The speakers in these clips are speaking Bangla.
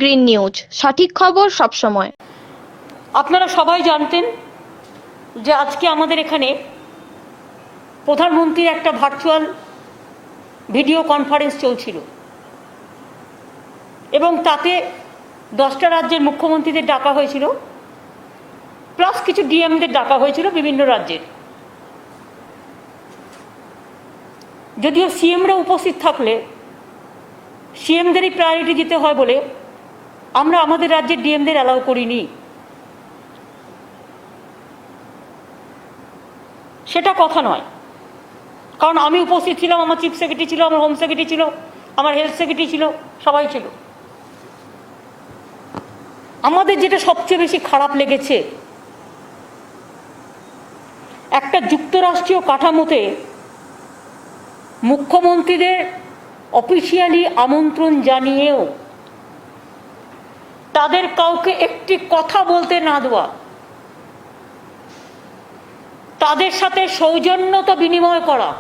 গ্রিন নিউজ, সঠিক খবর সব সময়। আপনারা সবাই জানতেন যে আজকে আমাদের এখানে প্রধানমন্ত্রীর একটা ভার্চুয়াল ভিডিও কনফারেন্স চলছিল এবং তাতে 10টা রাজ্যের মুখ্যমন্ত্রীদের ডাকা হয়েছিল, প্লাস কিছু ডিএমদের ডাকা হয়েছিল বিভিন্ন রাজ্যের। যদিও সিএমরা উপস্থিত থাকলে সিএমদেরই প্রায়োরিটি দিতে হয় বলে আমরা আমাদের রাজ্যের ডিএমদের অ্যালাউ করিনি। সেটা কথা নয়, কারণ আমি উপস্থিত ছিলাম, আমার চিফ সেক্রেটারি ছিল, আমার হোম সেক্রেটারি ছিল, আমার হেলথ সেক্রেটারি ছিল, সবাই ছিল। আমাদের যেটা সবচেয়ে বেশি খারাপ লেগেছে, একটা যুক্তরাষ্ট্রীয় কাঠামোতে মুখ্যমন্ত্রীদের অফিসিয়ালি আমন্ত্রণ জানিয়েও তাদের কাউকে একটি কথা বলতে না দেওয়া, তাদের সাথে সৌজন্যতা বিনিময় করা।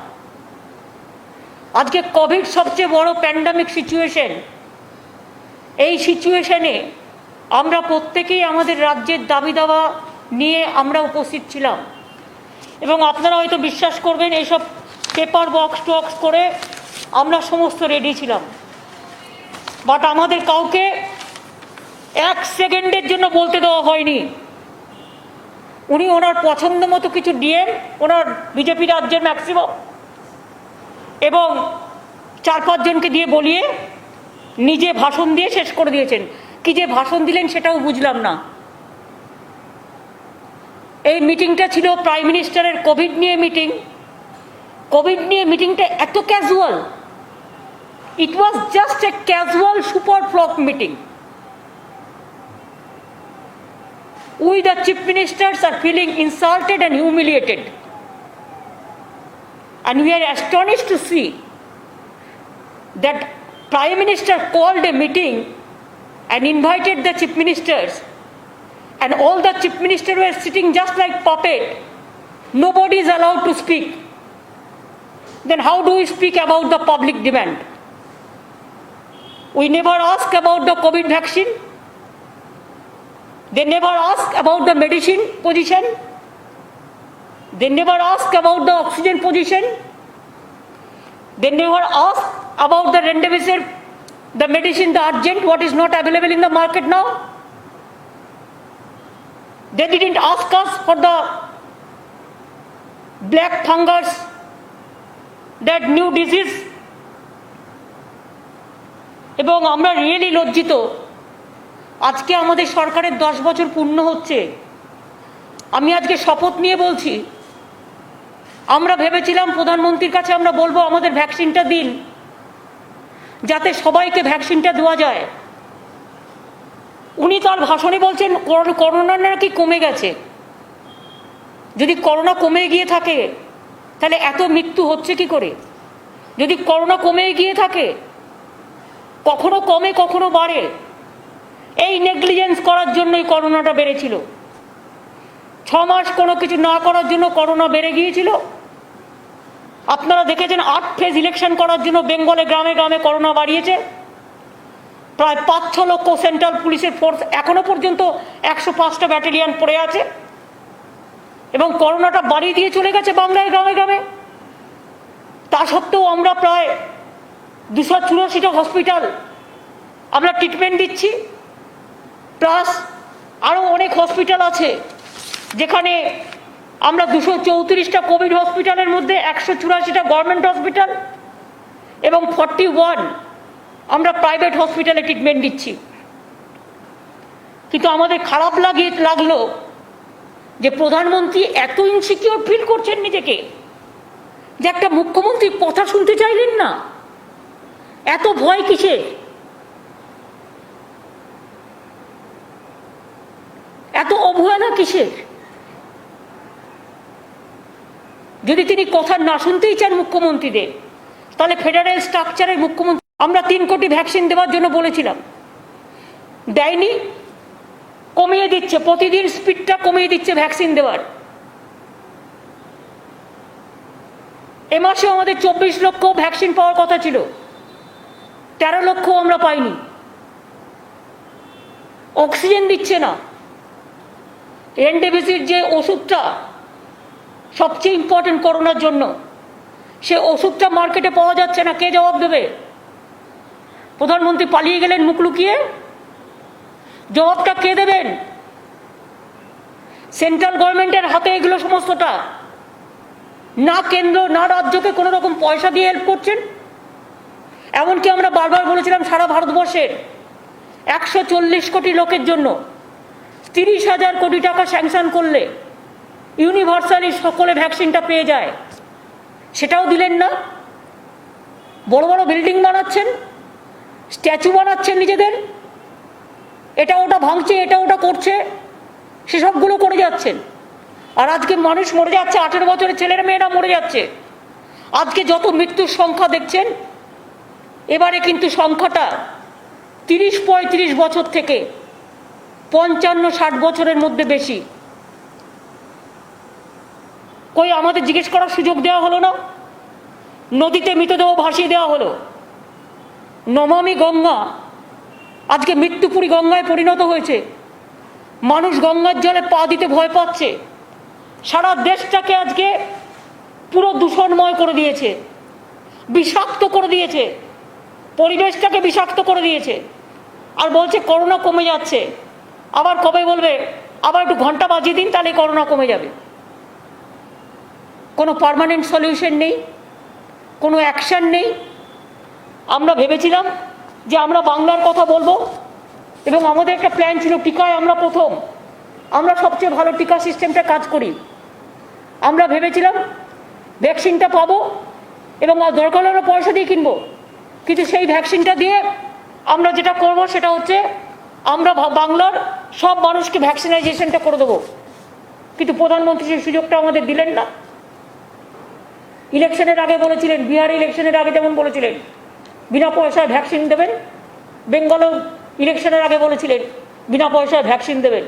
আজকে কোভিড সবচেয়ে বড় প্যান্ডামিক সিচুয়েশন, এই সিচুয়েশনে আমরা প্রত্যেকেই আমাদের রাজ্যের দাবি দাওয়া নিয়ে আমরা উপস্থিত ছিলাম এবং আপনারা হয়তো বিশ্বাস করবেন এইসব পেপার বক্স টক্স করে আমরা সমস্ত রেডি ছিলাম, বাট আমাদের কাউকে 1 সেকেন্ডের জন্য বলতে দেওয়া হয়নি। উনি ওনার পছন্দ মতো কিছু ডিএম, ওনার বিজেপি রাজ্যের ম্যাক্সিমাম এবং 4-5 জনকে দিয়ে বলিয়ে নিজে ভাষণ দিয়ে শেষ করে দিয়েছেন। কি যে ভাষণ দিলেন সেটাও বুঝলাম না। এই মিটিংটা ছিল প্রাইম মিনিস্টারের কোভিড নিয়ে মিটিং। কোভিড নিয়ে মিটিংটা এত casual, it was just a casual super flock meeting. We the chief ministers are feeling insulted and humiliated, and we are astonished to see that Prime Minister called a meeting and invited the chief ministers, and all the chief ministers were sitting just like puppet. Nobody is allowed to speak. Then how do we speak about the public demand? We never ask about the COVID vaccine. They never ask about the medicine position. They never ask about the oxygen position. They never ask about the remdesivir, the medicine, the urgent, what is not available in the market now. They didn't ask us for the black fungus, that new disease. এবং আমরা রিয়েলি লজ্জিত। আজকে আমাদের সরকারের 10 বছর পূর্ণ হচ্ছে। আমি আজকে শপথ নিয়ে বলছি, আমরা ভেবেছিলাম প্রধানমন্ত্রীর কাছে আমরা বলবো আমাদের ভ্যাকসিনটা দিন, যাতে সবাইকে ভ্যাকসিনটা দেওয়া যায়। উনি তার ভাষণে বলছেন করোনা নাকি কমে গেছে। যদি করোনা কমে গিয়ে থাকে তাহলে এত মৃত্যু হচ্ছে কি করে? যদি করোনা কমে গিয়ে থাকে, কখনো কমে কখনো বাড়ে, এই নেগলিজেন্স করার জন্যই করোনাটা বেড়েছিল। 6 মাস কোনো কিছু না করার জন্য করোনা বেড়ে গিয়েছিল। আপনারা দেখেছেন 8 ফেজ ইলেকশন করার জন্য বেঙ্গলে গ্রামে গ্রামে করোনা বাড়িয়েছে। প্রায় 5-6 লক্ষ সেন্ট্রাল পুলিশের ফোর্স এখনো পর্যন্ত 105টা ব্যাটালিয়ন পড়ে আছে এবং করোনাটা বাড়িয়ে দিয়ে চলে গেছে বাংলায় গ্রামে গ্রামে। তা সত্ত্বেও আমরা প্রায় 284টা হসপিটাল আমরা ট্রিটমেন্ট দিচ্ছি, প্লাস আরও অনেক হসপিটাল আছে যেখানে আমরা 234টা কোভিড হসপিটালের মধ্যে 184টা গভর্নমেন্ট হসপিটাল এবং 41 আমরা প্রাইভেট হসপিটালে ট্রিটমেন্ট দিচ্ছি। কিন্তু আমাদের খারাপ লাগলো যে প্রধানমন্ত্রী এত ইনসিকিউর ফিল করছেন নিজেকে যে একটা মুখ্যমন্ত্রী কথা শুনতে চাইলেন না। এত ভয় কিসের? এত অবহেলা কিসের? যদি তিনি কথা না শুনতেই চান মুখ্যমন্ত্রীদের, তাহলে ফেডারেল স্ট্রাকচারের মুখ্যমন্ত্রী আমরা 3 কোটি ভ্যাকসিন দেওয়ার জন্য বলেছিলাম, দেয়নি, কমিয়ে দিচ্ছে, প্রতিদিন স্পিডটা কমিয়ে দিচ্ছে ভ্যাকসিন দেওয়ার। এ মাসে আমাদের 24 লক্ষ ভ্যাকসিন পাওয়ার কথা ছিল, 13 লক্ষ আমরা পাইনি। অক্সিজেন দিচ্ছে না। রেমডেসিভির যে ওষুধটা সবচেয়ে ইম্পর্টেন্ট করোনার জন্য, সে ওষুধটা মার্কেটে পাওয়া যাচ্ছে না। কে জবাব দেবে? প্রধানমন্ত্রী পালিয়ে গেলেন মুখ লুকিয়ে, জবাবটা কে দেবেন? সেন্ট্রাল গভর্নমেন্টের হাতে এগুলো সমস্তটা। না কেন্দ্র না রাজ্যকে কোনো রকম পয়সা দিয়ে হেল্প করছেন। এমনকি আমরা বারবার বলেছিলাম সারা ভারতবর্ষের 140 কোটি লোকের জন্য 30,000 কোটি টাকা স্যাংশন করলে ইউনিভার্সালি সকলে ভ্যাকসিনটা পেয়ে যায়, সেটাও দিলেন না। বড় বড় বিল্ডিং বানাচ্ছেন, স্ট্যাচু বানাচ্ছেন নিজেদের, এটা ওটা ভাঙছে, এটা ওটা করছে, সেসবগুলো করে যাচ্ছেন। আর আজকে মানুষ মরে যাচ্ছে, 18 বছরের ছেলেরা মেয়েরা মরে যাচ্ছে। আজকে যত মৃত্যুর সংখ্যা দেখছেন, এবারে কিন্তু সংখ্যাটা 30-35 বছর থেকে 55-60 বছরের মধ্যে বেশি। কই আমাদের জিজ্ঞেস করার সুযোগ দেওয়া হলো না? নদীতে মৃতদেহ ভাসিয়ে দেওয়া হলো। নমামি গঙ্গা আজকে মৃত্যুপুরী গঙ্গায় পরিণত হয়েছে। মানুষ গঙ্গার জলে পা দিতে ভয় পাচ্ছে। সারা দেশটাকে আজকে পুরো দূষণময় করে দিয়েছে, বিষাক্ত করে দিয়েছে, পরিবেশটাকে বিষাক্ত করে দিয়েছে। আর বলছে করোনা কমে যাচ্ছে। আবার কবে বলবে আবার একটু ঘন্টা বাজিয়ে দিন, তাহলে করোনা কমে যাবে। কোনো পার্মানেন্ট সলিউশন নেই, কোনো অ্যাকশন নেই। আমরা ভেবেছিলাম যে আমরা বাংলার কথা বলবো এবং আমাদের একটা প্ল্যান ছিল টিকায় আমরা প্রথম, আমরা সবচেয়ে ভালো টিকা সিস্টেমটা কাজ করি। আমরা ভেবেছিলাম ভ্যাকসিনটা পাবো এবং দরকার হলে পয়সা দিয়ে কিনবো, কিন্তু সেই ভ্যাকসিনটা দিয়ে আমরা যেটা করব সেটা হচ্ছে আমরা বাংলার সব মানুষকে ভ্যাকসিনাইজেশনটা করে দেবো। কিন্তু প্রধানমন্ত্রী সেই সুযোগটা আমাদের দিলেন না। ইলেকশনের আগে বলেছিলেন, বিহার ইলেকশনের আগে যেমন বলেছিলেন বিনা পয়সায় ভ্যাকসিন দেবেন, বেঙ্গলেও ইলেকশনের আগে বলেছিলেন বিনা পয়সায় ভ্যাকসিন দেবেন।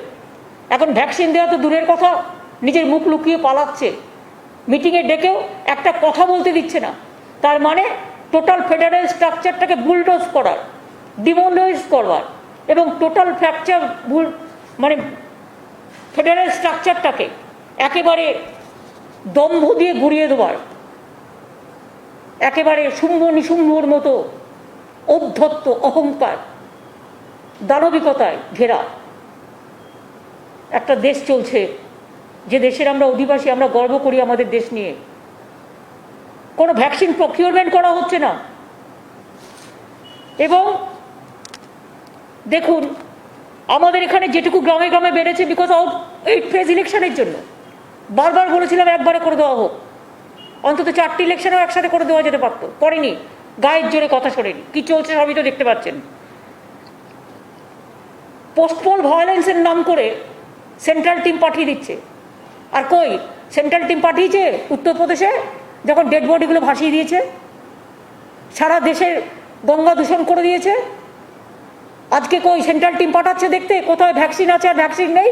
এখন ভ্যাকসিন দেওয়া তো দূরের কথা, নিজের মুখ লুকিয়ে পালাচ্ছে। মিটিংয়ে ডেকেও একটা কথা বলতে দিচ্ছে না। তার মানে টোটাল ফেডারেল স্ট্রাকচারটাকে বুলডোজ করার, ডিমোলাইজ করবার এবং টোটাল মানে ফেডারেল স্ট্রাকচারটাকে একেবারে দম্ভ দিয়ে গুড়িয়ে দেওয়ার, একেবারে শুম্ভ নিশুম্ভর মতো ঔদ্ধত্য, অহংকার, দানবিকতায় ঘেরা একটা দেশ চলছে, যে দেশের আমরা অধিবাসী। আমরা গর্ব করি আমাদের দেশ নিয়ে। কোনো ভ্যাকসিন প্রকিউরমেন্ট করা হচ্ছে না। এবং দেখুন আমাদের এখানে যেটুকু গ্রামে গ্রামে বেড়েছে বিকজ অফ 8 ফেজ ইলেকশনের জন্য। বারবার বলেছিলাম একবারে করে দেওয়া হোক, অন্তত 4টি ইলেকশনও একসাথে করে দেওয়া যেতে পারতো, করেনি। গায়ের জোরে কথা শোনেনি। কি চলছে সবই তো দেখতে পাচ্ছেন। পোস্টপোল ভায়োলেন্সের নাম করে সেন্ট্রাল টিম পাঠিয়ে দিচ্ছে। আর কই সেন্ট্রাল টিম পাঠিয়েছে উত্তরপ্রদেশে, যখন ডেড বডিগুলো ভাসিয়ে দিয়েছে, সারা দেশের গঙ্গা দূষণ করে দিয়েছে। আজকে কই সেন্ট্রাল টিম পাঠাচ্ছে দেখতে কোথায় ভ্যাকসিন আছে আর ভ্যাকসিন নেই,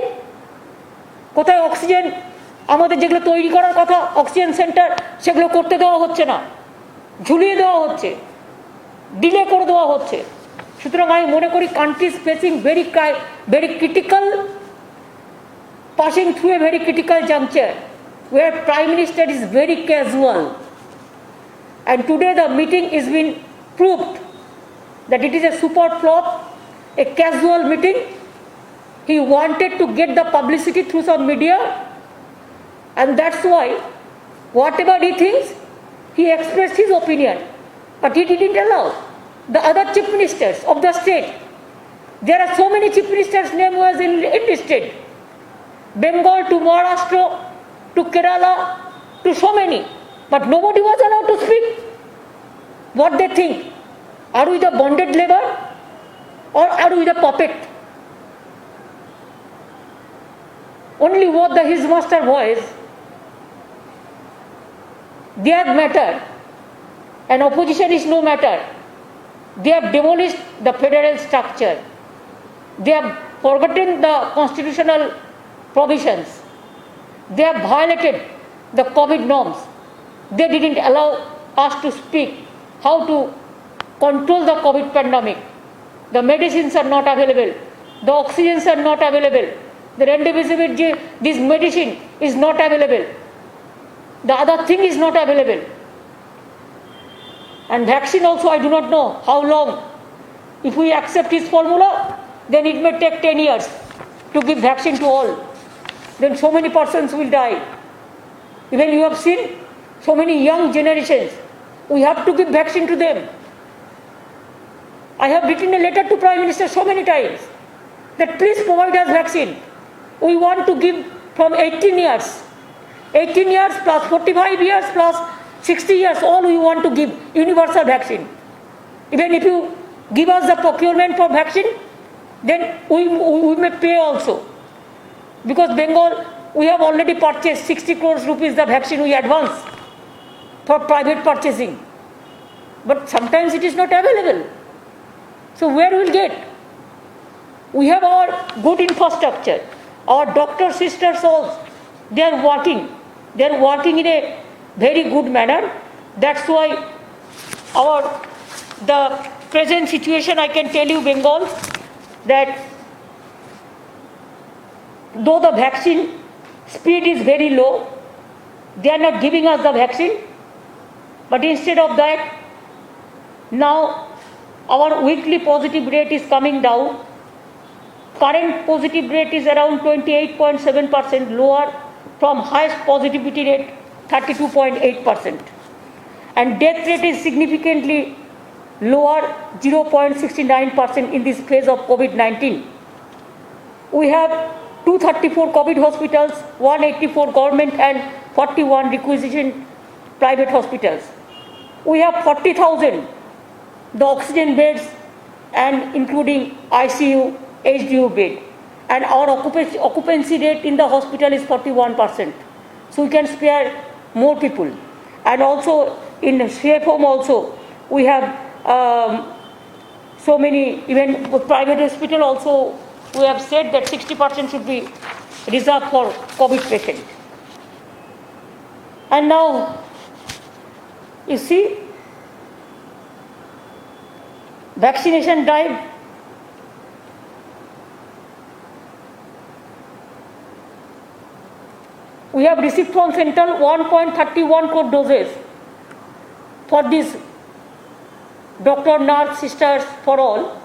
কোথায় অক্সিজেন আমাদের যেগুলো তৈরি করার কথা অক্সিজেন সেন্টার, সেগুলো করতে দেওয়া হচ্ছে না, ঝুলিয়ে দেওয়া হচ্ছে, ডিলে করে দেওয়া হচ্ছে। সুতরাং আমি মনে করি country is facing very critical, passing through a very critical juncture where Prime Minister is very casual. And today the meeting is been proved that it is a super flop, a casual meeting. He wanted to get the publicity through some media, and that's why whatever he thinks, he expressed his opinion, but he didn't allow the other chief ministers of the state. There are so many chief ministers' name was enlisted, Bengal to Maharashtra to Kerala to so many, but nobody was allowed to speak what they think. Are we the bonded labor or are we the puppet? Only what his master voice, they have matter, and opposition is no matter. They have demolished the federal structure. They have forgotten the constitutional provisions. They have violated the COVID norms. They didn't allow us to speak how to control the COVID pandemic. The medicines are not available. The oxygens are not available. The remdesivir, this medicine is not available. The other thing is not available. And vaccine also, I do not know how long. If we accept his formula, then it may take 10 years to give vaccine to all. Then so many persons will die. Even you have seen so many young generations. We have to give vaccine to them. I have written a letter to Prime Minister so many times that please provide us vaccine. We want to give from 18 years. 18 years plus 45 years plus 60 years, all we want to give universal vaccine. Even if you give us the procurement for vaccine, then we may pay also. Because Bengal, we have already purchased 60 crores rupees the vaccine we advance for private purchasing. But sometimes it is not available. So where will get? We have our good infrastructure. Our doctor sisters also, they are working. They are working in a very good manner. That's why the present situation, I can tell you, Bengal, that though the vaccine speed is very low, they are not giving us the vaccine, but instead of that, now our weekly positive rate is coming down. Current positive rate is around 28.7%, lower from highest positivity rate 32.8%. And death rate is significantly lower, 0.69% in this phase of COVID-19. We have 234 COVID hospitals, 184 government and 41 requisition private hospitals. We have 40,000 the oxygen beds and including ICU, HDU bed. And our occupancy rate in the hospital is 41%. So we can spare more people. And also in safe home also, we have so many, even private hospital also, we have said that 60% should be reserved for COVID patients. And now, you see, vaccination drive, we have received from Central 1.31 crore doses for this doctor, nurse, sisters, for all,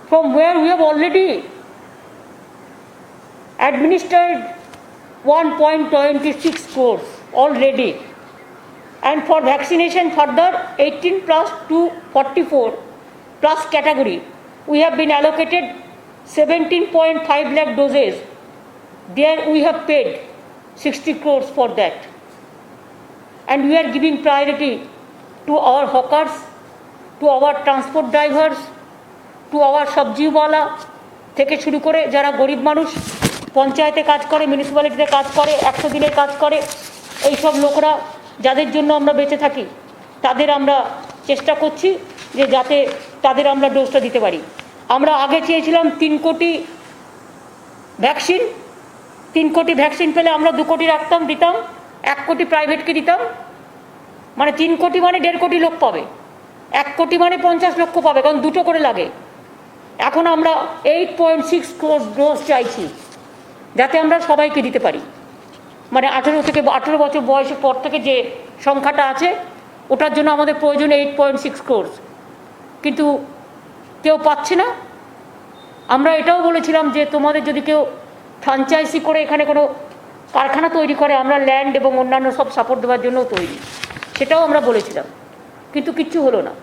from where we have already administered 1.26 crores already. And for vaccination further 18 plus to 44 plus category, we have been allocated 17.5 lakh doses. There we have paid 60 crores for that. And we are giving priority to our hawkers, to our transport drivers, to our সবজিওয়ালা থেকে শুরু করে যারা গরিব মানুষ পঞ্চায়েতে কাজ করে, মিউনিসিপ্যালিটিতে কাজ করে, 100 দিনের কাজ করে, এই সব লোকরা যাদের জন্য আমরা বেঁচে থাকি, তাদের আমরা চেষ্টা করছি যে যাতে তাদের আমরা ডোজটা দিতে পারি। আমরা আগে চেয়েছিলাম 3 কোটি ভ্যাকসিন, 3 কোটি ভ্যাকসিন পেলে আমরা 2 কোটি রাখতাম, দিতাম, 1 কোটি প্রাইভেটকে দিতাম, মানে 3 কোটি মানে 1.5 কোটি লোক পাবে, 1 কোটি মানে 50 লক্ষ পাবে, কারণ 2টো করে লাগে। এখন আমরা 8.6 crore ডোজ চাইছি যাতে আমরা সবাইকে দিতে পারি। মানে 18 বছর বয়সের পর থেকে যে সংখ্যাটা আছে ওটার জন্য আমাদের প্রয়োজন 8.6 crore, কিন্তু কেউ পাচ্ছে না। আমরা এটাও বলেছিলাম যে তোমাদের যদি কেউ ফ্র্যাঞ্চাইজি করে এখানে কোনো কারখানা তৈরি করে, আমরা ল্যান্ড এবং অন্যান্য সব সাপোর্ট দেওয়ার জন্য তৈরি, সেটাও আমরা বলেছিলাম, কিন্তু কিচ্ছু হলো না।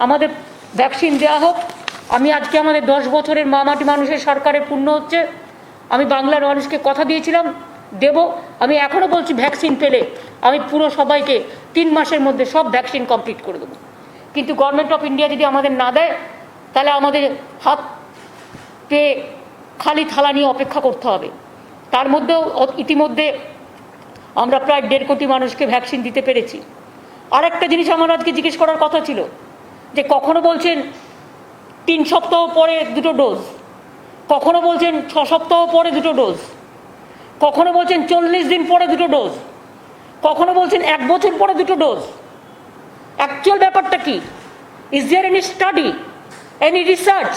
আমাদের ভ্যাকসিন দেওয়া হোক। আমি আজকে আমাদের 10 বছরের মামাটি মানুষের সরকারের পূর্ণ হচ্ছে, আমি বাংলার মানুষকে কথা দিয়েছিলাম দেব। আমি এখনও বলছি ভ্যাকসিন পেলে আমি পুরো সবাইকে 3 মাসের মধ্যে সব ভ্যাকসিন কমপ্লিট করে দেবো। কিন্তু গভর্নমেন্ট অফ ইন্ডিয়া যদি আমাদের না দেয় তাহলে আমাদের হাত পেয়ে খালি থালা নিয়ে অপেক্ষা করতে হবে। তার মধ্যেও ইতিমধ্যে আমরা প্রায় 1.5 কোটি মানুষকে ভ্যাকসিন দিতে পেরেছি। আরেকটা জিনিস আমার আজকে জিজ্ঞেস করার কথা ছিল যে কখনো বলছেন 3 সপ্তাহ পরে 2টো ডোজ, কখনো বলছেন 6 সপ্তাহ পরে 2টো ডোজ, কখনো বলছেন 40 দিন পরে 2টো ডোজ, কখনো বলছেন 1 বছর পরে 2টো ডোজ। অ্যাকচুয়াল ব্যাপারটা কি? Is there any study, any research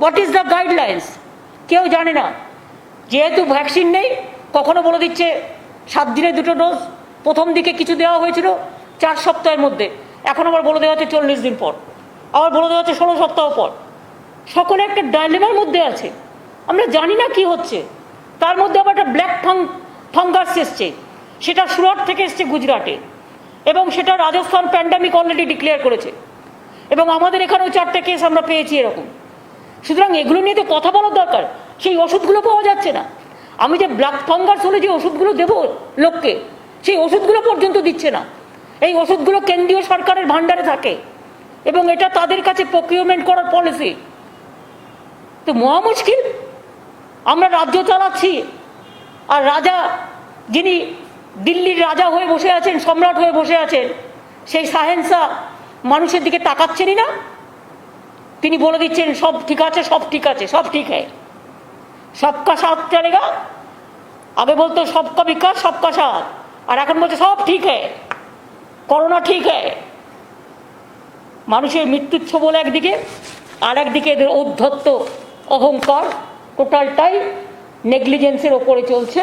what is the guidelines কেউ জানে না। যেহেতু ভ্যাকসিন নেই, কখনো বলে দিচ্ছে 7 দিনে 2টো ডোজ, প্রথম দিকে কিছু দেওয়া হয়েছিল 4 সপ্তাহের মধ্যে, এখন আবার বলে দেওয়া হচ্ছে 40 দিন পর, আবার বলে দেওয়া হচ্ছে 16 সপ্তাহ পর। সকলে একটা ডাইলেমার মধ্যে আছে, আমরা জানি না কি হচ্ছে। তার মধ্যে আবার একটা ব্ল্যাক ফাঙ্গাস এসছে, সেটা সুরাট থেকে এসছে গুজরাটে, এবং সেটা রাজস্থান প্যান্ডামিক অলরেডি ডিক্লেয়ার করেছে, এবং আমাদের এখানেও 4টে কেস আমরা পেয়েছি এরকম। সুতরাং এগুলো নিয়ে তো কথা বলার দরকার। সেই ওষুধগুলো পাওয়া যাচ্ছে না। আমি যে ব্ল্যাক ফাঙ্গাস হলে যে ওষুধগুলো দেবো লোককে, সেই ওষুধগুলো পর্যন্ত দিচ্ছে না। এই ওষুধগুলো কেন্দ্রীয় সরকারের ভাণ্ডারে থাকে এবং এটা তাদের কাছে প্রকিউরমেন্ট করার পলিসি। তো মহা মুশকিল। আমরা রাজ্য চালাচ্ছি, আর রাজা, যিনি দিল্লির রাজা হয়ে বসে আছেন, সম্রাট হয়ে বসে আছেন, সেই শাহেনশাহ মানুষের দিকে তাকাচ্ছেনই না। তিনি বলে দিচ্ছেন সব ঠিক আছে, সব ঠিক আছে, সব ঠিক है, सबका साथ चलेगा। আগে বলতো সবকা বিকাশ সবকা সাথ, আর এখন বলছে সব ঠিক है, করোনা ঠিক है। মানুষের মৃত্যুচ্ছ বলে একদিকে, আর একদিকে এদের ঔদ্ধত্য, অহংকার, টোটালটাই নেগলিজেন্সের ওপরে চলছে,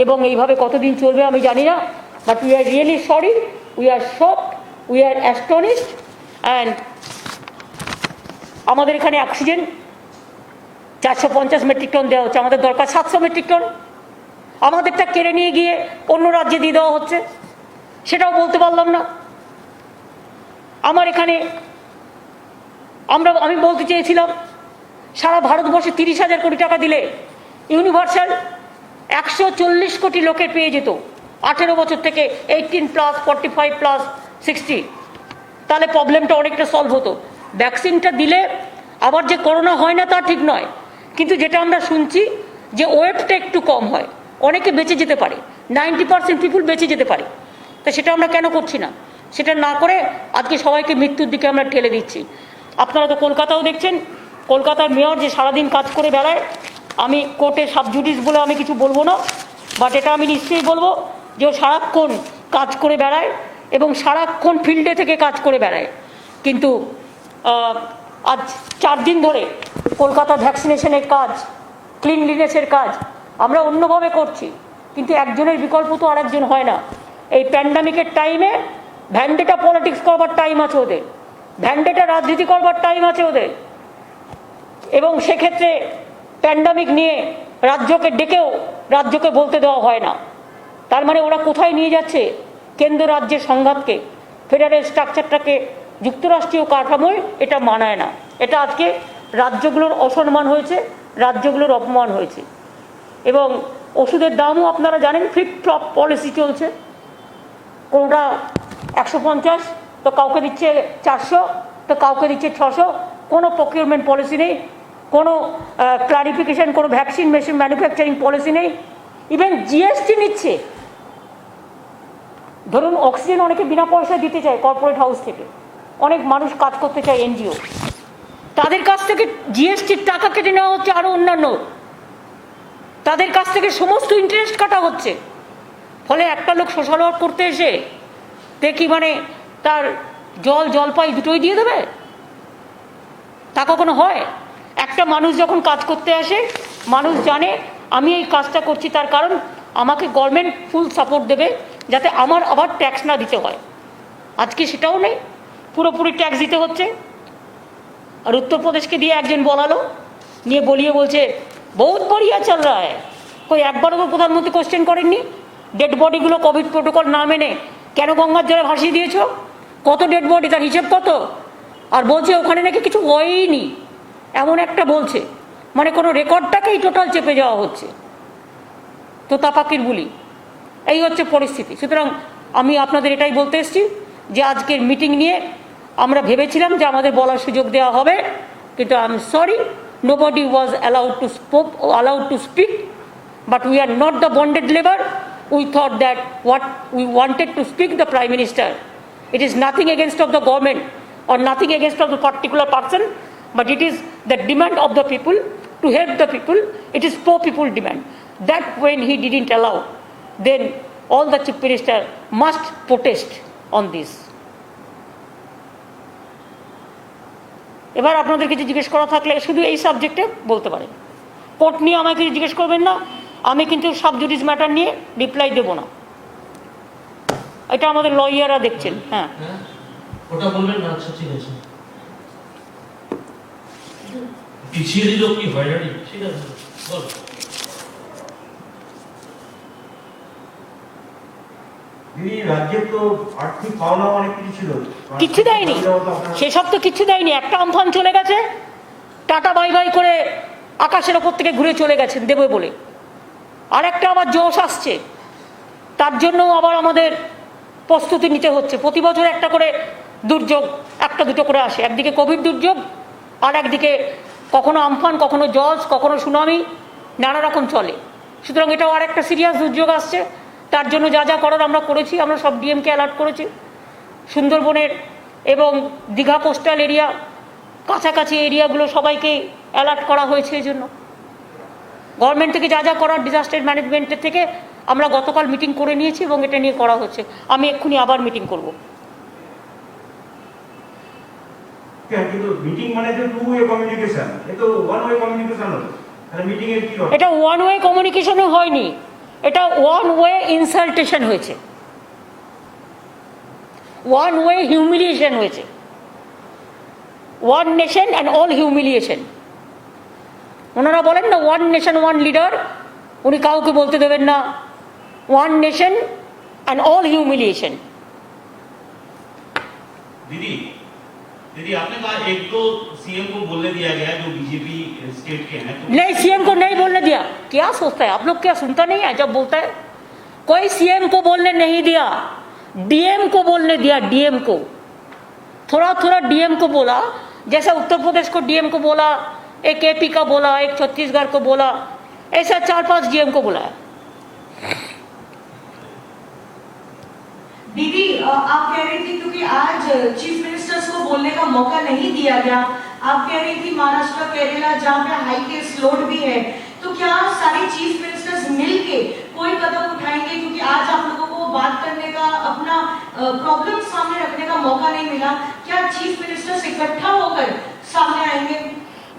এবং এইভাবে কতদিন চলবে আমি জানি না। But we are really sorry, we are shocked, we are astonished. And আমাদের এখানে অক্সিজেন 450 মেট্রিক টন দেওয়া হচ্ছে, আমাদের দরকার 700 মেট্রিক টন। আমাদেরটা কেড়ে নিয়ে গিয়ে অন্য রাজ্যে দিয়ে দেওয়া হচ্ছে, সেটাও বলতে পারলাম না। আমার এখানে আমি বলতে চেয়েছিলাম সারা ভারতবর্ষে 30,000 কোটি টাকা দিলে ইউনিভার্সাল 140 কোটি লোকের পেয়ে যেত, 18 বছর থেকে 18+, 45+, 60। তাহলে প্রবলেমটা অনেকটা সলভ হতো। ভ্যাকসিনটা দিলে আবার যে করোনা হয় না তা ঠিক নয়, কিন্তু যেটা আমরা শুনছি যে ওয়েটটা একটু কম হয়, অনেকে বেঁচে যেতে পারে, 90% পিপুল বেঁচে যেতে পারে। তা সেটা আমরা কেন করছি না? সেটা না করে আজকে সবাইকে মৃত্যুর দিকে আমরা ঠেলে দিচ্ছি। আপনারা তো কলকাতাও দেখছেন, কলকাতার মেয়র যে সারাদিন কাজ করে বেড়ায়। আমি কোর্টে সাবজুডিস বলে আমি কিছু বলবো না, বাট এটা আমি নিশ্চয়ই বলবো যে ও সারাক্ষণ কাজ করে বেড়ায় এবং সারাক্ষণ ফিল্ডে থেকে কাজ করে বেড়ায়। কিন্তু আজ 4 দিন ধরে কলকাতা ভ্যাকসিনেশনের কাজ, ক্লিনলিনেসের কাজ আমরা অন্যভাবে করছি, কিন্তু একজনের বিকল্প তো আরেকজন হয় না। এই প্যান্ডামিকের টাইমে ভ্যান্ডেটা পলিটিক্স করবার টাইম আছে ওদের, ভ্যান্ডেটা রাজনীতি করবার টাইম আছে ওদের, এবং সেক্ষেত্রে প্যান্ডামিক নিয়ে রাজ্যকে ডেকেও রাজ্যকে বলতে দেওয়া হয় না। তার মানে ওরা কোথায় নিয়ে যাচ্ছে? কেন্দ্র রাজ্যের সংঘাতকে, ফেডারেল স্ট্রাকচারটাকে, যুক্তরাষ্ট্রীয় কাঠামোয় এটা মানায় না। এটা আজকে রাজ্যগুলোর অসম্মান হয়েছে, রাজ্যগুলোর অপমান হয়েছে। এবং ওষুধের দামও আপনারা জানেন, ফ্লিপ ফ্লপ পলিসি চলছে। কোনোটা 150 তো কাউকে দিচ্ছে 400, তো কাউকে দিচ্ছে 600। কোনো প্রকিউরমেন্ট পলিসি নেই, কোনো ক্লারিফিকেশন, কোনো ভ্যাকসিন মেশিন ম্যানুফ্যাকচারিং পলিসি নেই। ইভেন জিএসটি নিচ্ছে। ধরুন অক্সিজেন অনেকে বিনা পয়সায় দিতে চায় কর্পোরেট হাউস থেকে, অনেক মানুষ কাজ করতে চায় এনজিও, তাদের কাছ থেকে জিএসটির টাকা কেটে নেওয়া হচ্ছে, আরও অন্যান্য তাদের কাছ থেকে সমস্ত ইন্টারেস্ট কাটা হচ্ছে। ফলে একটা লোক সোশ্যাল ওয়ার্ক করতে এসে দেখি মানে তার জলপাই দুটোই দিয়ে দেবে, তা কখনো হয়? একটা মানুষ যখন কাজ করতে আসে, মানুষ জানে আমি এই কাজটা করছি তার কারণ আমাকে গভর্নমেন্ট ফুল সাপোর্ট দেবে, যাতে আমার আবার ট্যাক্স না দিতে হয়। আজকে সেটাও নেই, পুরোপুরি ট্যাক্স দিতে হচ্ছে। আর উত্তরপ্রদেশকে দিয়ে একজন বলালো, নিয়ে বলিয়ে বলছে বহুত বড়িয়া চল রা হ্যায়। কই একবারও তো প্রধানমন্ত্রী কোশ্চেন করেননি? ডেড বডিগুলো কোভিড প্রোটোকল না মেনে কেন গঙ্গার জলে ভাসিয়ে দিয়েছ? কত ডেড বডি, তার হিসেব কত? আর বলছে ওখানে নাকি কিছু হয়ইনি, এমন একটা বলছে। মানে কোনো রেকর্ডটাকেই টোটাল চেপে যাওয়া হচ্ছে, তোতা পাখির বুলি। এই হচ্ছে পরিস্থিতি। সুতরাং আমি আপনাদের এটাই বলতে এসেছি যে আজকের মিটিং নিয়ে আমরা ভেবেছিলাম যে আমাদের বলার সুযোগ দেওয়া হবে, কিন্তু I am sorry, nobody was allowed to speak, but we are not the bonded labor. We thought that what we wanted to speak the Prime Minister. It is nothing against of the government or nothing against of the particular person, but it is the demand of the people to help the people. It is poor people demand. That when he didn't allow, then all the Chief Minister must protest on this. এবার আপনাদের কিছু জিজ্ঞেস করা থাকলে শুধু এই সাবজেক্টে বলতে পারেন। কোর্ট নিয়ে আমাকে কিছু জিজ্ঞেস করবেন না, আমি কিন্তু সাব জুডিস ম্যাটার নিয়ে রিপ্লাই দেবো না। এটা আমাদের লয়াররা দেখছেন। হ্যাঁ, ওটা বলবেন না। আচ্ছা ঠিক আছে, পিছিয়ে দিল কি হয়রানি? ঠিক আছে বল। দিদি, রাজ্যের তো আর্থিক পাওনা অনেক কিছু ছিল, কিচ্ছু দেয়নি, সেসব তো কিচ্ছু দেয়নি। একটা আমফান চলে গেছে, টাটা বাই বাই করে আকাশের ওপর থেকে ঘুরে চলে গেছেন দেবে বলে। আর একটা আবার জোশ আসছে, তার জন্য আবার আমাদের প্রস্তুতি নিতে হচ্ছে। প্রতি বছর একটা করে দুর্যোগ, একটা দুটো করে আসে। একদিকে কোভিড দুর্যোগ, আর একদিকে কখনো আমফান, কখনো জজ, কখনো সুনামি, নানা রকম চলে। সুতরাং এটাও আর একটা সিরিয়াস দুর্যোগ আসছে। তার জন্য যা যা করার আমরা করেছি, আমরা সব ডিএমকে অ্যালার্ট করেছি। সুন্দরবনের এবং দীঘা কোস্টাল এরিয়া, কাছাকাছি এরিয়াগুলো সবাইকে অ্যালার্ট করা হয়েছে। এই জন্য গভর্নমেন্ট থেকে যা যা করার ডিজাস্টার ম্যানেজমেন্টের থেকে আমরা গতকাল মিটিং করে নিয়েছি এবং এটা নিয়ে করা হচ্ছে। আমি এক্ষুনি আবার মিটিং করব। কিন্তু মিটিং মানে তো টু ওয়ে কমিউনিকেশন, এ তো ওয়ান ওয়ে কমিউনিকেশন হলো। তাহলে মিটিং এর কি হবে? এটা ওয়ান ওয়ে কমিউনিকেশনও হয়নি, এটা ওয়ান ওয়ে ইনসাল্টেশন হয়েছে, ওয়ান ওয়ে হিউমিলিয়েশন হয়েছে। One nation and all humiliation. ওনারা বলেন না ওয়ান নেশন ওয়ান লিডার, উনি কাউকে বলতে দেবেন না one nation and all humiliation. दीदी दीदी आपने कहा एक तो सीएम को बोलने दिया गया जो बीजेपी स्टेट के हैं, तो नहीं, सीएम को नहीं बोलने दिया। क्या सोचता है आप लोग, क्या सुनता नहीं है जब बोलता है? कोई सीएम को बोलने नहीं दिया, डीएम को बोलने दिया। डीएम को थोड़ा थोड़ा डीएम को बोला, जैसा उत्तर प्रदेश को डीएम को बोला, एक एपी का बोला, एक छत्तीसगढ़ को बोला, ऐसा 4-5 डीएम को बोला है। दीदी, आप कह रही थी क्योंकि आज चीफ मिनिस्टर्स को बोलने का मौका नहीं दिया गया, आप कह रही थी महाराष्ट्र, केरला जहाँ पे हाई केस लोड भी है, तो क्या सारे चीफ मिनिस्टर्स मिलके कोई कदम उठाएंगे? क्योंकि आज आप लोगों को बात करने का, अपना प्रॉब्लम सामने रखने का मौका नहीं मिला, क्या चीफ मिनिस्टर्स इकट्ठा होकर सामने आएंगे?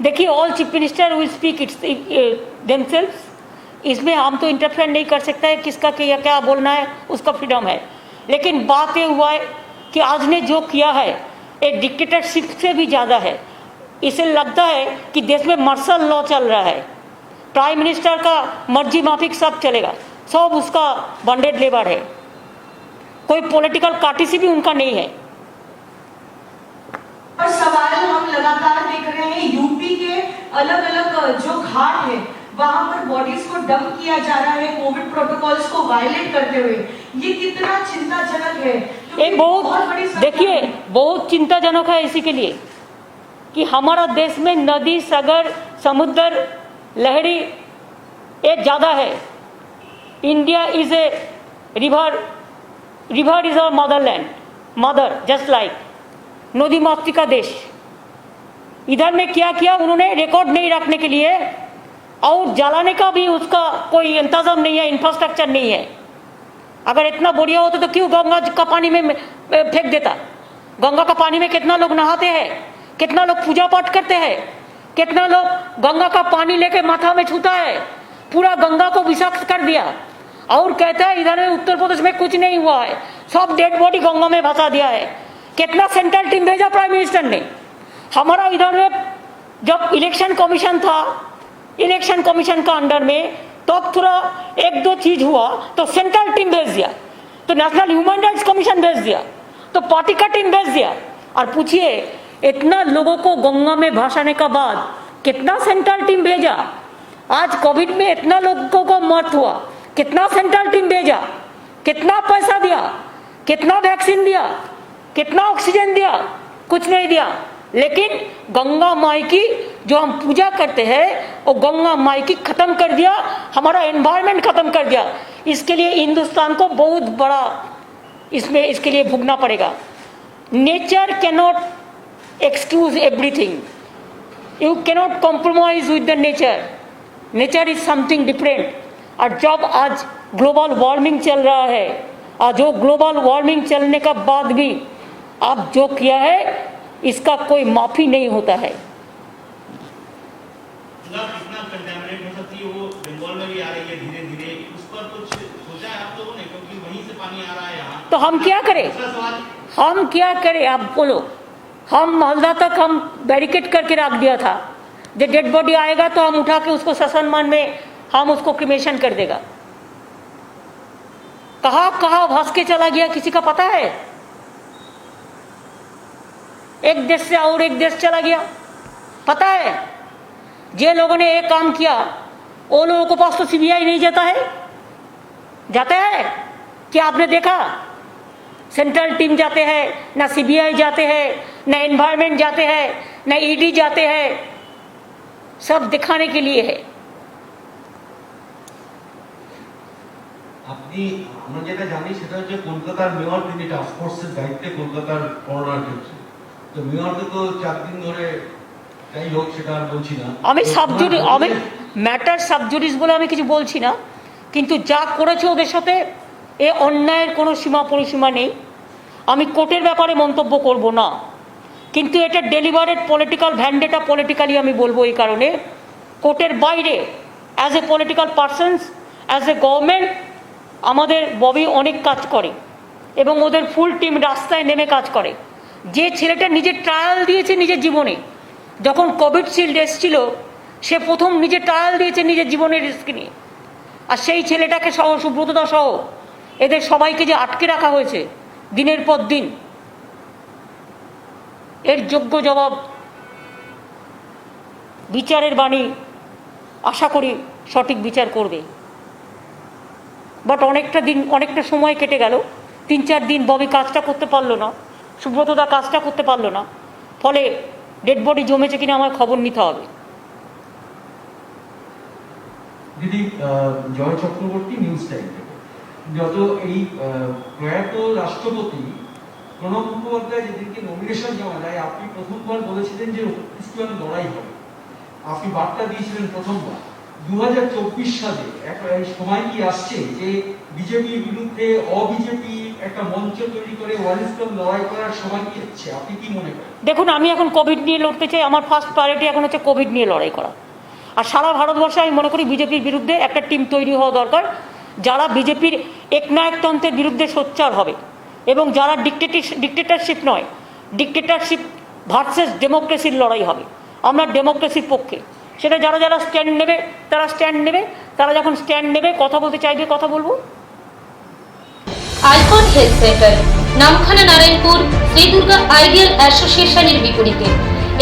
देखिए, all chief minister will speak it's themselves. इसमें हम तो इंटरफेयर नहीं कर सकते हैं, किसका क्या बोलना है उसका फ्रीडम है। लेकिन बात ये हुआ है कि आज ने जो किया है एक डिक्टेटरशिप से भी ज़्यादा है। इसे लगता है कि देश में मार्शल लॉ चल रहा है, प्राइम मिनिस्टर का मर्जी माफिक सब चलेगा, सब उसका बॉन्डेड लेबर है, कोई पॉलिटिकल पार्टी भी उनका नहीं है। और सवाल हम लगातार देख रहे हैं, यूपी के अलग अलग जो घाट है वहां पर बॉडीज को डंप किया जा रहा है कोविड प्रोटोकॉल्स को वायलेट करते हुए। ये कितना चिंताजनक है? ये बहुत, देखिए, बहुत चिंताजनक है इसी के लिए कि हमारा देश में नदी, सागर, समुद्र, लहरी ये ज़्यादा है। India is a river, river is our Motherland, mother just like नदी मातृ का देश। इधर में क्या किया उन्होंने रिकॉर्ड नहीं रखने के लिए, और जलाने का भी उसका कोई इंतजाम नहीं है, इंफ्रास्ट्रक्चर नहीं है। अगर इतना बढ़िया होता तो क्यों गंगा का पानी में फेंक देता? गंगा का पानी में कितना लोग नहाते हैं, कितना लोग पूजा पाठ करते हैं, कितना लोग गंगा का पानी लेके माथा में छूता है। पूरा गंगा को विषाक्त कर दिया और कहता है इधर में उत्तर प्रदेश में कुछ नहीं हुआ है, सब डेड बॉडी गंगा में भसा दिया है। कितना सेंट्रल टीम भेजा प्राइम मिनिस्टर ने? हमारा इधर में जब इलेक्शन कमीशन था, इलेक्शन कमीशन का अंडर में तो थोड़ा एक दो चीज हुआ तो सेंट्रल टीम भेज दिया, तो नेशनल ह्यूमन राइट्स कमीशन भेज दिया, तो पार्टी का टीम भेज दिया। और पूछिए, इतना लोगों को गंगा में भासाने का बाद कितना सेंट्रल टीम भेजा? आज कोविड में इतना लोगों को मौत हुआ, कितना सेंट्रल टीम भेजा, कितना पैसा दिया, कितना वैक्सीन दिया, कितना ऑक्सीजन दिया? कुछ नहीं दिया। लेकिन गंगा माई की जो हम पूजा करते हैं वो गंगा माई की खत्म कर दिया, हमारा एनवायरनमेंट खत्म कर दिया। इसके लिए हिंदुस्तान को बहुत बड़ा इसमें इसके लिए भुगतना पड़ेगा। Nature cannot excuse everything, you cannot compromise with the nature, nature is something different. और जब आज ग्लोबल वार्मिंग चल रहा है, और जो ग्लोबल वार्मिंग चलने का बाद भी आप जो किया है इसका कोई माफ़ी नहीं होता है। गंगा कितना कंटेमिनेट हो सकती है, वो बंगाल में भी आ रही है धीरे धीरे, उस पर कुछ सोचा है आप लोगों ने, क्योंकि वहीं से पानी आ रहा है यहाँ। तो हम क्या करें, दूसरा सवाल, हम क्या करें आप बोलो। हम मालदा तक हम बैरिकेड करके रख दिया था, जब डेड बॉडी आएगा तो हम उठा के उसको ससनमान में हम उसको क्रिमेशन कर देगा। कहाँ कहाँ भास के चला गया किसी का पता है? एक देश से और एक देश चला गया, पता है? जे लोगों ने एक काम किया वो लोगों के पास तो सीबीआई नहीं जाता है, जाता है क्या? आपने देखा? सेंट्रल टीम जाते हैं, ना सीबीआई जाते हैं, ना एनवायरमेंट जाते हैं, ना ईडी जाते हैं, सब दिखाने के लिए है। আপনি আমরা যেটা জানি সেটা হচ্ছে কলকাতার মেয়র তিনি টাস্ক ফোর্সের দায়িত্বে কলকাতার করোনার ক্ষেত্রে, তো মেয়রকে তো 4 দিন ধরে, যাই হোক সেটা আর বলছি না। আমি সাবজুডি আমি ম্যাটার সাবজুডিস বলে আমি কিছু বলছি না, কিন্তু যা করেছে ওদের সাথে এ অন্যায়ের কোনো সীমা পরিসীমা নেই। আমি কোর্টের ব্যাপারে মন্তব্য করব না, কিন্তু এটা ডেলিভারেড পলিটিক্যাল ভ্যান্ডেটা, পলিটিক্যালি আমি বলবো এই কারণে, কোর্টের বাইরে as a political persons, as a government আমাদের ববি অনেক কাজ করে এবং ওদের ফুল টিম রাস্তায় নেমে কাজ করে। যে ছেলেটা নিজের ট্রায়াল দিয়েছে নিজের জীবনে, যখন কোভিডশিল্ড এসেছিল সে প্রথম নিজে ট্রায়াল দিয়েছে নিজের জীবনের রিস্ক নিয়ে, আর সেই ছেলেটাকে সহ সুব্রতদা সহ এদের সবাইকে যে আটকে রাখা হয়েছে দিনের পর দিন, এর যোগ্য জবাব বিচারের বাণী আশা করি সঠিক বিচার করবে। বাট অনেকটা সময় কেটে গেল, 3-4 দিন ববি কাজটা করতে পারলো না, সুব্রতদা কাজটা করতে পারলো না, ফলে ডেড বডি জমেছে কিনা আমার খবর নিতে হবে। দিদি, জয় চক্রবর্তী, নিউজ টাইম থেকে। যত এই প্রয়াত রাষ্ট্রপতি প্রণব মুখোপাধ্যায় যেদিনকে নমিনেশন জমা দেয়, আপনি প্রথমবার বলেছিলেন যে ইসলাম লড়াই হবে, আপনি বার্তা দিয়েছিলেন প্রথমবার। 2024 সালে একটা সময় কি আসছে যে বিজেপির বিরুদ্ধে অবিজেপি একটা মঞ্চ তৈরি করে ওয়ান ইসলাম লড়াই করার সময় কি হচ্ছে, আপনি কি মনে করেন? দেখুন, আমি এখন কোভিড নিয়ে লড়তে চাই, আমার ফার্স্ট প্রায়োরিটি এখন হচ্ছে কোভিড নিয়ে লড়াই করা। আর সারা ভারতবর্ষে আমি মনে করি বিজেপির বিরুদ্ধে একটা টিম তৈরি হওয়া দরকার, যারা বিজেপির একনায়কতন্ত্রের বিরুদ্ধে সোচ্চার হবে এবং যারা ডিক্টেটরশিপ নয়, ডিক্টেটরশিপ ভার্সেস ডেমোক্রেসির লড়াই হবে। আমরা ডেমোক্রেসির পক্ষে, সেটা যারা যারা স্ট্যান্ড নেবে তারা স্ট্যান্ড নেবে, তারা যখন স্ট্যান্ড নেবে কথা বলতে চাইবে কথা বলবো। Icon health centre, Namkhana, Narayanpur, Shri Durga ideal অ্যাসোসিয়েশনের বিপরীতে।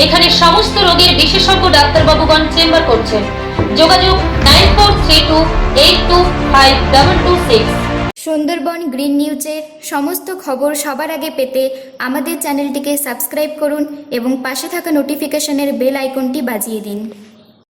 এখানে সমস্ত রোগের বিশেষজ্ঞ ডাক্তারবাবুগণ চেম্বার করছেন। যোগাযোগ 9432825226। সুন্দরবন গ্রিন নিউজের সমস্ত খবর সবার আগে পেতে আমাদের চ্যানেলটিকে সাবস্ক্রাইব করুন এবং পাশে থাকা নোটিফিকেশনের বেল আইকনটি বাজিয়ে দিন।